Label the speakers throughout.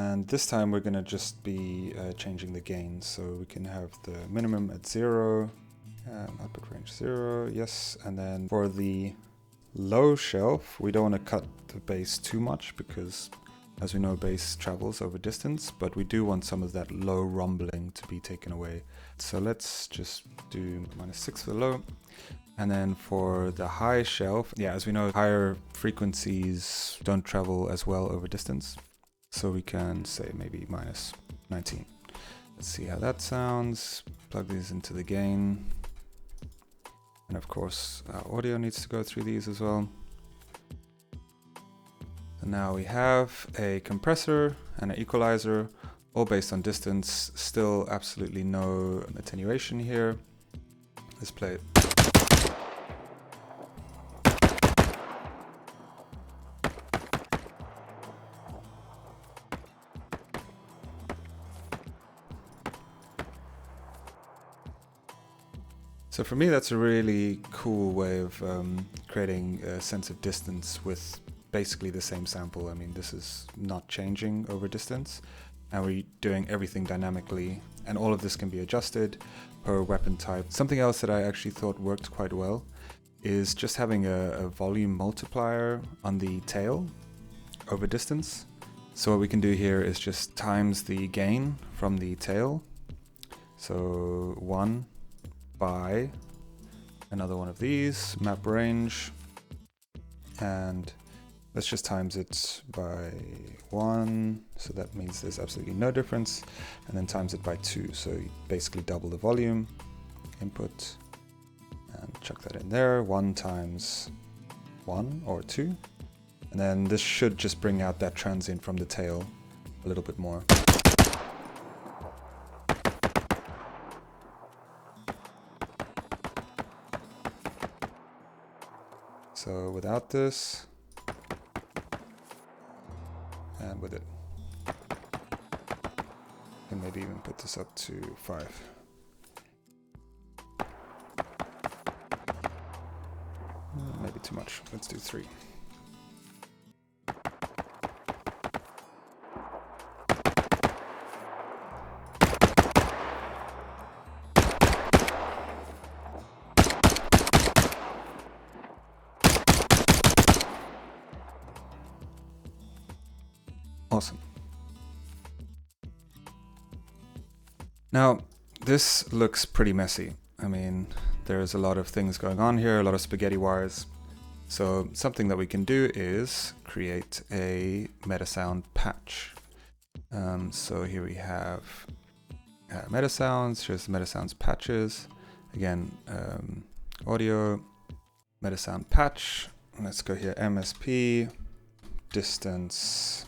Speaker 1: And this time we're going to just be changing the gain. So we can have the minimum at 0, output range 0, yes. And then for the low shelf, we don't want to cut the bass too much because, as we know, bass travels over distance, but we do want some of that low rumbling to be taken away. So let's just do -6 for the low. And then for the high shelf, yeah, as we know, higher frequencies don't travel as well over distance. So we can say maybe -19. Let's see how that sounds. Plug these into the gain. And of course, our audio needs to go through these as well. And now we have a compressor and an equalizer, all based on distance. Still absolutely no attenuation here. Let's play it. So for me, that's a really cool way of creating a sense of distance with basically the same sample. I mean, this is not changing over distance, and we're doing everything dynamically, and all of this can be adjusted per weapon type. Something else that I actually thought worked quite well is just having a volume multiplier on the tail over distance. So what we can do here is just times the gain from the tail. So 1 by another one of these, map range, and let's just times it by 1, so that means there's absolutely no difference, and then times it by 2, so you basically double the volume input, and chuck that in there, 1 times 1 or 2, and then this should just bring out that transient from the tail a little bit more. So without this, and with it, and maybe even put this up to 5. Maybe too much. Let's do 3. Awesome. Now, this looks pretty messy. I mean, there's a lot of things going on here, a lot of spaghetti wires. So something that we can do is create a meta sound patch. So here we have meta sounds, here's the meta sounds patches. Again, audio, meta sound patch. Let's go here, MSP, distance,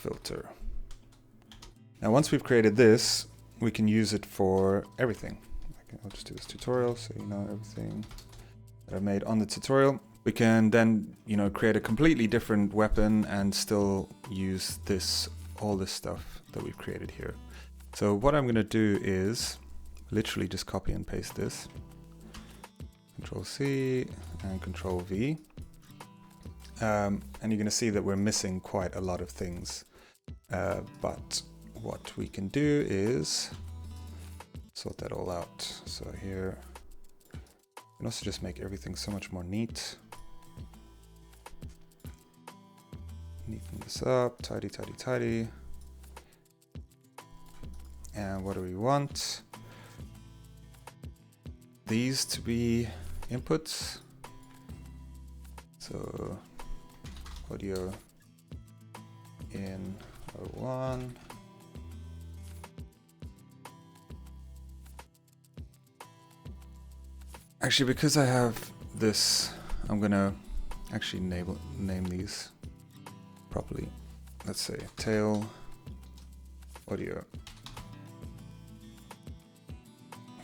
Speaker 1: filter. Now once we've created this, we can use it for everything. I'll just do this tutorial so you know everything that I've made on the tutorial. We can then, create a completely different weapon and still use all this stuff that we've created here. So what I'm going to do is literally just copy and paste this. Control C and Control V. And you're going to see that we're missing quite a lot of things. But what we can do is sort that all out. So here, you can also just make everything so much more neat. Neaten this up, tidy, tidy, tidy. And what do we want? These to be inputs. So audio in 01. Actually, because I have this, I'm gonna actually name these properly. Let's say tail audio,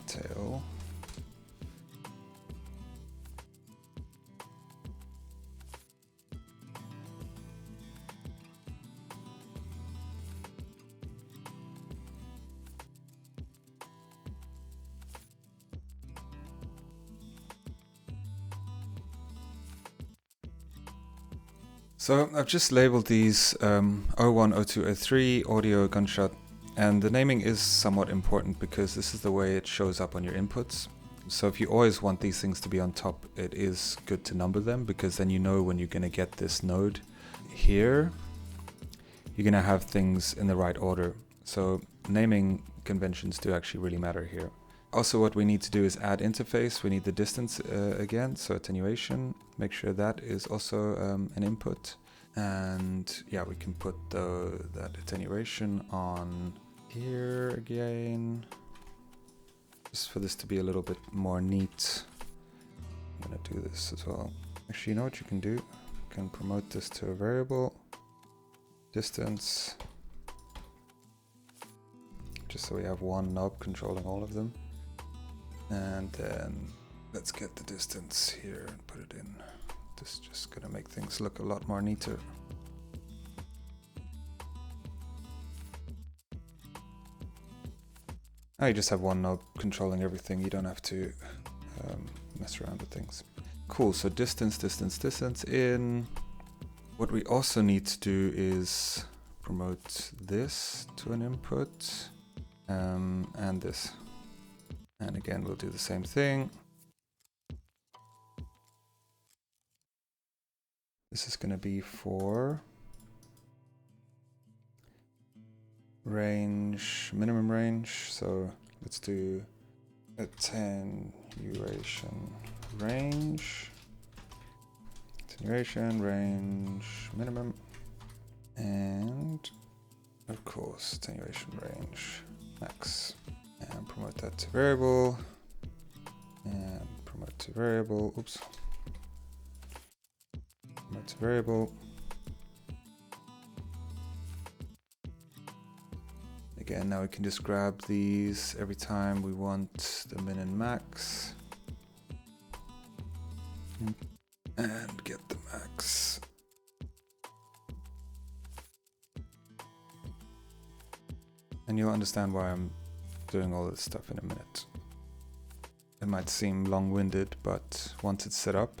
Speaker 1: tail So I've just labeled these O1, O2, O3, audio, gunshot, and the naming is somewhat important because this is the way it shows up on your inputs. So if you always want these things to be on top, it is good to number them, because then you know when you're going to get this node here, you're going to have things in the right order. So naming conventions do actually really matter here. Also, what we need to do is add interface. We need the distance again, so attenuation. Make sure that is also an input. And yeah, we can put that attenuation on here again, just for this to be a little bit more neat. I'm gonna do this as well. Actually, you know what you can do? You can promote this to a variable, distance, just so we have one knob controlling all of them. And then let's get the distance here and put it in. This is just gonna make things look a lot more neater. Now you just have one knob controlling everything. You don't have to mess around with things. Cool, so distance, distance, distance in. What we also need to do is promote this to an input, and this. And again, we'll do the same thing. This is going to be for range, minimum range. So let's do attenuation range, attenuation range minimum, and of course attenuation range max. And promote that to variable, and promote to variable, oops, promote to variable. Again, now we can just grab these every time we want the min and max, and get the max. And you'll understand why I'm doing all this stuff in a minute. It might seem long-winded, but once it's set up,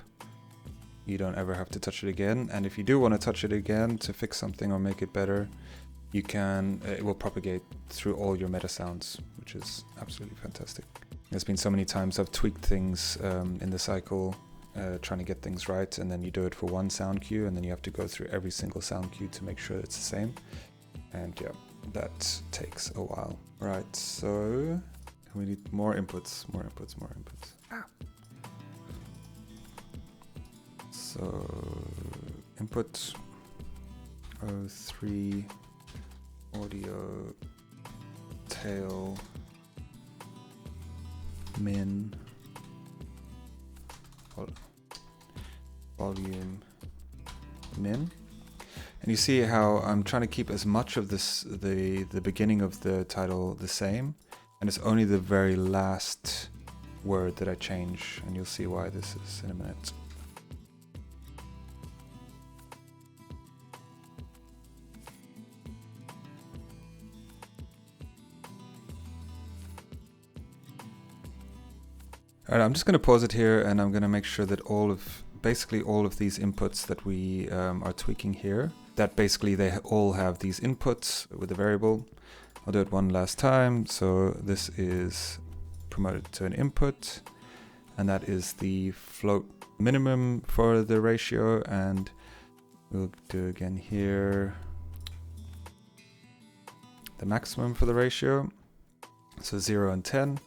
Speaker 1: you don't ever have to touch it again. And if you do want to touch it again to fix something or make it better, you can, it will propagate through all your meta sounds, which is absolutely fantastic. There's been so many times I've tweaked things in the cycle, trying to get things right, and then you do it for one sound cue, and then you have to go through every single sound cue to make sure it's the same. And yeah, that takes a while. Right, so we need more inputs, more inputs, more inputs. So input O3 audio tail min volume min. And you see how I'm trying to keep as much of this, the beginning of the title the same, and it's only the very last word that I change, and you'll see why this is in a minute. Alright, I'm just going to pause it here, and I'm going to make sure that basically all of these inputs that we are tweaking here, that basically they all have these inputs with a variable. I'll do it one last time. So this is promoted to an input, and that is the float minimum for the ratio, and we'll do again here the maximum for the ratio, so 0 and 10.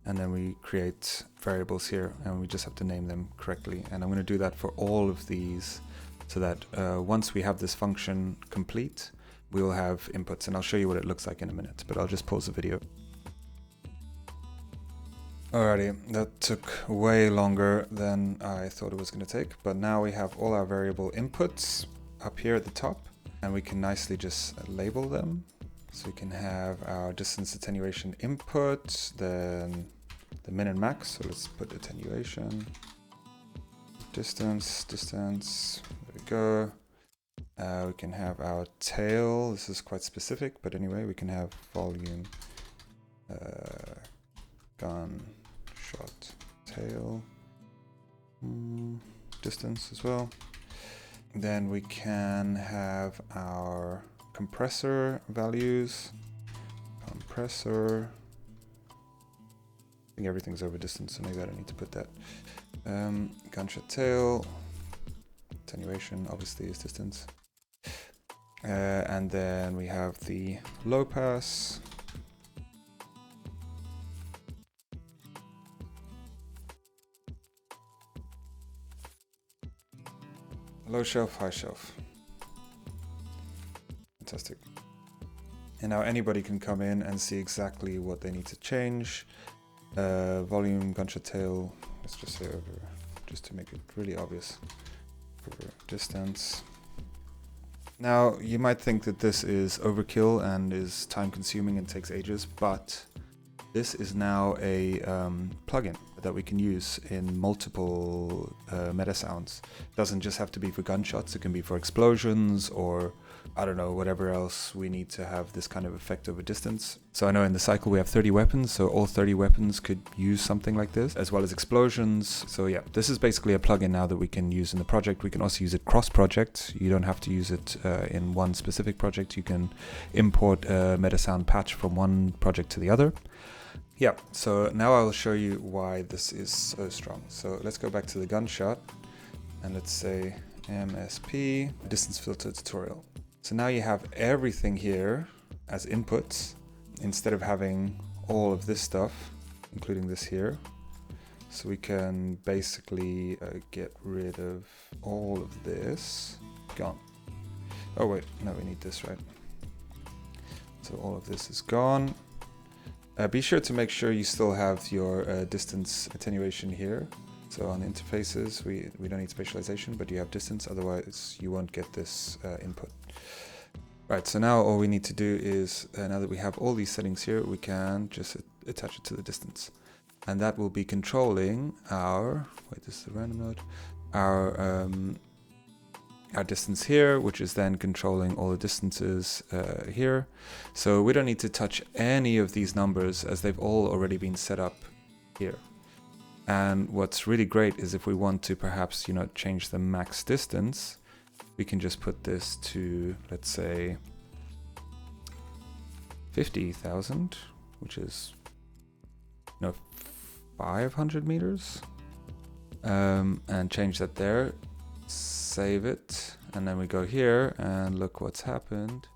Speaker 1: And then we create variables here, and we just have to name them correctly. And I'm going to do that for all of these, so that once we have this function complete, we will have inputs. And I'll show you what it looks like in a minute, but I'll just pause the video. Alrighty, that took way longer than I thought it was going to take, but now we have all our variable inputs up here at the top, and we can nicely just label them. So we can have our distance attenuation input, then the min and max. So let's put attenuation, distance, there we go. We can have our tail. This is quite specific, but anyway, we can have volume, gunshot tail, distance as well. Then we can have our compressor values. Compressor. I think everything's over distance, so maybe I don't need to put that. Gunshot tail. Attenuation obviously is distance. And then we have the low pass. Low shelf, high shelf. Fantastic. And now anybody can come in and see exactly what they need to change. Volume, gunshot tail, let's just say over, just to make it really obvious. Over distance. Now, you might think that this is overkill and is time consuming and takes ages, but this is now a plugin that we can use in multiple meta sounds. It doesn't just have to be for gunshots, it can be for explosions or I don't know, whatever else we need to have this kind of effect over distance. So I know in the cycle we have 30 weapons, so all 30 weapons could use something like this, as well as explosions. So yeah, this is basically a plugin now that we can use in the project. We can also use it cross-project. You don't have to use it in one specific project. You can import a meta sound patch from one project to the other. Yeah, so now I'll show you why this is so strong. So let's go back to the gunshot and let's say MSP distance filter tutorial. So now you have everything here as inputs instead of having all of this stuff, including this here. So we can basically get rid of all of this. Gone. Oh wait, no, we need this, right? So all of this is gone. Be sure to make sure you still have your distance attenuation here. So on interfaces, we don't need spatialization, but you have distance, otherwise you won't get this input. Right, so now all we need to do is, now that we have all these settings here, we can just attach it to the distance. And that will be controlling our, wait, this is the random mode, our distance here, which is then controlling all the distances here. So we don't need to touch any of these numbers as they've all already been set up here. And what's really great is if we want to perhaps, you know, change the max distance, we can just put this to, let's say, 50,000, which is, you know, 500 meters, and change that there, save it, and then we go here and look what's happened.